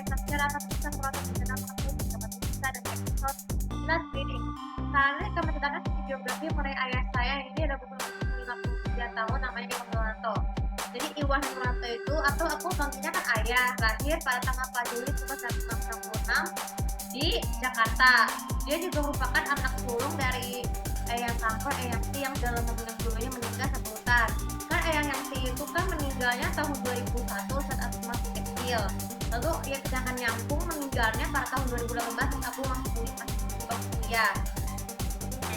secara bisa proses mengenal mengetahui dapat bisa dan episode not reading. Karena kami menceritakan biografi mengenai ayah saya ini ada beberapa 53 tahun namanya Iwan Nurlanto. Jadi Iwan Nurlanto itu atau aku panggilnya kan ayah, lahir pada tanggal 4 Juli 1966 di Jakarta. Dia juga merupakan anak sulung dari Eyang Sangko, Eyang Ti yang dalam hubungan dulunya meninggal sebutan. Kan Eyang Ti itu kan meninggalnya tahun 2001 saat aku masih kecil. Lalu ya sedangkan nyambung meninggalnya pada tahun 2018 saat aku masih kuliah.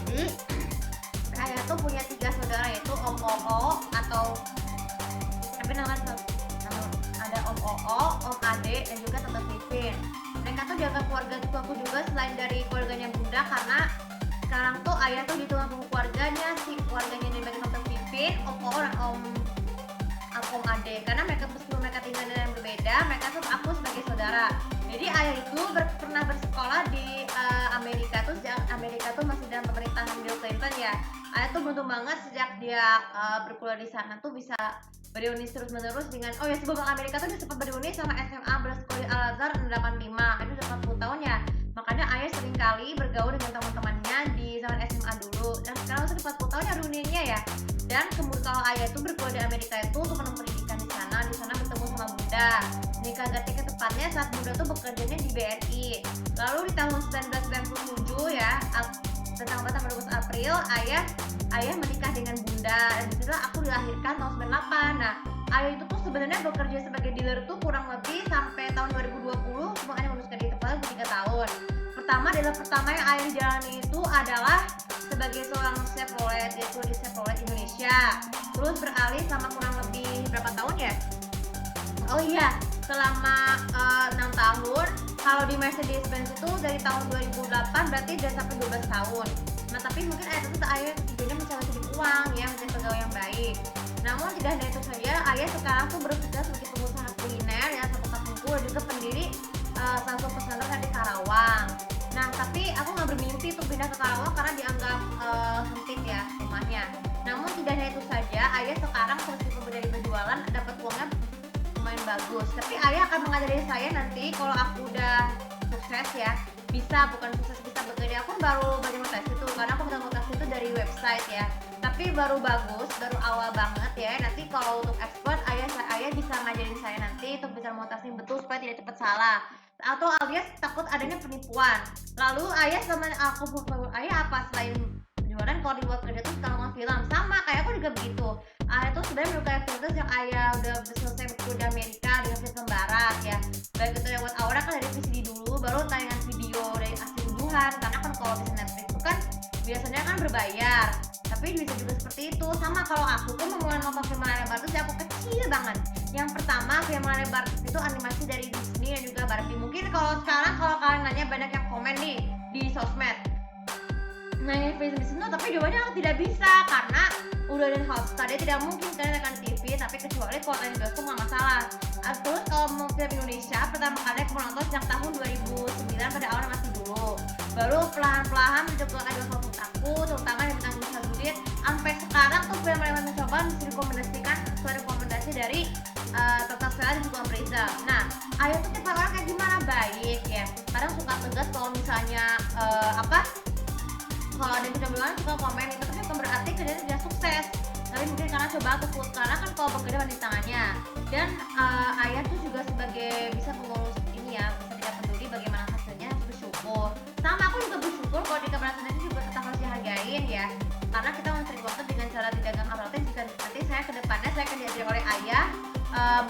Jadi saya tuh punya 3 saudara yaitu Om Oo atau tapi namanya ada Om Oo, Om Ade dan juga Tante Pipin. Mereka tuh jaga keluarga aku juga selain dari keluarganya bunda karena sekarang tuh ayah tuh ditunggu keluarganya keluarganya dari Tante Pipin, Om Oo dan Om Ade karena mereka meskipun mereka tinggal di yang berbeda, mereka tuh aku sebagai saudara. Jadi ayah itu pernah bersekolah di Amerika tuh sejak Amerika tuh masih dalam pemerintahan Bill Clinton ya. Ayah tuh beruntung banget sejak dia berkuliah di sana tuh bisa beruni terus menerus dengan sebelum Amerika tuh dia sempat beruni sama SMA bersekolah di Al Azhar 85 itu udah 40 tahun ya. Makanya ayah sering kali bergaul dengan teman-temannya di zaman SMA dulu dan sekarang sudah 40 tahun ya reuninya ya. Dan kemudian kalau ayah itu berkuliah di Amerika itu untuk menempuh pendidikan di sana bertemu sama bunda. Nikah ganti tepatnya saat bunda tuh bekerjanya di BRI. Lalu di tahun 1997 ya, tentang 12 April ayah menikah dengan bunda dan disitulah aku dilahirkan tahun 98. Nah ayah itu tuh sebenarnya bekerja sebagai dealer tuh kurang lebih sampai tahun 2020 cuma ada menuliskan di tempat 3 tahun. Pertama yang ayah jalani itu adalah sebagai seorang Chevrolet yaitu di Chevrolet Indonesia. Terus beralih selama kurang lebih berapa tahun ya? Oh iya, selama 6 tahun. Kalau di Mercedes-Benz itu dari tahun 2008 berarti udah sampai 12 tahun. Nah tapi mungkin ayah tujuannya mencari uang ya, mencari pegawai yang baik. Namun tidak hanya itu saja, ayah sekarang tuh berusaha sebagai pengusaha kuliner ya, sebagai pengku dan juga pendiri salah satu pesantren di Karawang. Nah tapi aku nggak bermimpi untuk pindah ke Karawang karena dianggap sempit ya rumahnya. Namun tidak hanya itu saja, ayah sekarang meskipun dari berjualan dapat uangnya lumayan bagus. Tapi ayah akan mengajari saya nanti kalau aku udah sukses ya, bisa bekerja. Aku baru belajar mutasi itu karena aku belajar mutasi itu dari website ya. Tapi baru awal banget ya. Nanti kalau untuk expert ayah bisa ngajarin saya nanti untuk bisa mutasi betul supaya tidak cepat salah. Atau alias takut adanya penipuan. Lalu ayah sama ayah apa selain jualan kalau dibuat kerja tuh suka nonton film sama kayak aku juga begitu. Ayah tuh sebenarnya menyukai film tuh yang ayah udah selesai berkuliah di Amerika dengan film barat ya. Baik itu lewat Aura kan dari VCD dulu baru tayangan video dari asli unduhan karena kan kalau di Netflix itu kan biasanya kan berbayar. Tapi bisa juga seperti itu. Sama kalau aku tuh memulai nonton film layar lebar tuh aku kecil banget. Yang pertama film layar lebar itu animasi dari Disney dan juga Barbie. Mungkin kalau sekarang kalau kalian nanya banyak yang komen nih di sosmed nanya film Disney tapi jawabannya tidak bisa karena udah ada Hotstar dia tidak mungkin kalian akan TV tapi kecuali kalau tanya bioskop nggak masalah. Terus kalau mau film Indonesia pertama kali aku nonton sejak tahun 2009 pada awalnya masih dulu baru perlahan-lahan mencoba ada favorit aku terutama yang tentang Musa Judit sampai sekarang tuh film yang mencoba direkomendasikan sesuai rekomendasi dari Tata Sela dan juga Om Reza. Nah ayah tuh tipe orang kayak gimana baik ya kadang suka tegas kalau misalnya kalau ada yang tidak bilang suka komen itu tapi bukan berarti kerjanya tidak sukses tapi mungkin karena coba aku karena kan kalau bekerja di tangannya dan ayah tuh juga sebagai bisa mengurus ini ya bisa tidak peduli bagaimana hasilnya harus bersyukur sama aku juga bersyukur kalau di keberhasilan itu juga tetap harus dihargain ya karena kita mencari waktu dengan cara tidak alternatif jika nanti saya kedepannya saya akan diajari oleh ayah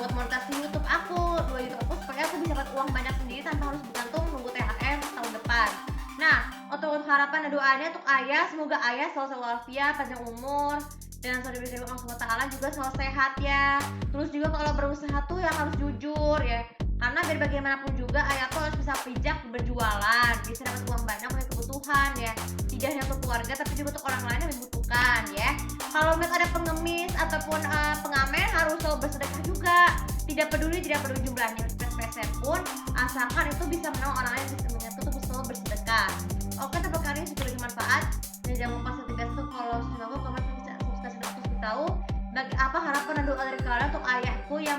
buat monetasi YouTube aku supaya aku bisa dapat uang banyak sendiri tanpa harus bergantung nunggu THR tahun depan. Nah, untuk harapan dan doanya untuk ayah, semoga ayah selalu walafiat, panjang umur dan selalu diberikan Allah SWT juga selalu sehat ya. Terus juga kalau berusaha tuh yang harus jujur ya. Karena biar bagaimanapun juga ayah tuh harus bisa bijak berjualan, bisa dapat uang banyak untuk kebutuhan ya. Tidak hanya untuk keluarga tapi juga untuk orang lain yang membutuhkan ya. Kalau melihat ada pengemis ataupun pengamen harus selalu bersedekah juga. Tidak peduli jumlahnya sepeser pun asalkan itu bisa menolong orang lain bisa menyatu untuk selalu bersedekah. Oke, terima kasih sudah bermanfaat dan jangan lupa subscribe tuh kalau semoga komen bisa subscribe tahu bagi apa harapan dan doa dari kalian untuk ayahku yang